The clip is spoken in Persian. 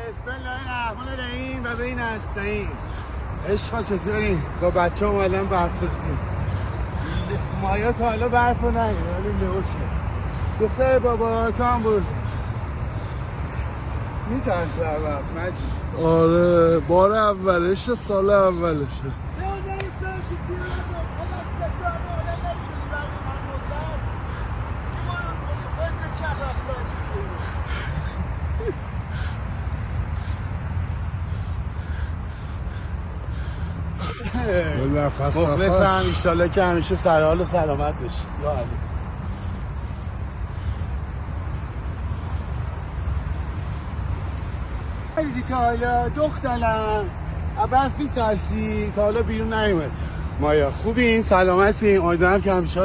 بسم الله الرحمن الرحیم و بین نستعین. عشقا چطوری؟ با بچه ها اومدن برف بزنیم. مایا تا حالا برف رو نگیره ولی لئو چه دختر بابا تو هم برد میترسه برف مجید. آره بار اولشه، سال اولشه. مخلصم ایشالله که همیشه سرحال و سلامت بشی. یا علی دیدی تا حالا دخترم برفی ترسی تا حالا بیرون نیومد. مایا خوبین؟ سلامتین؟ امیدوارم که همیشه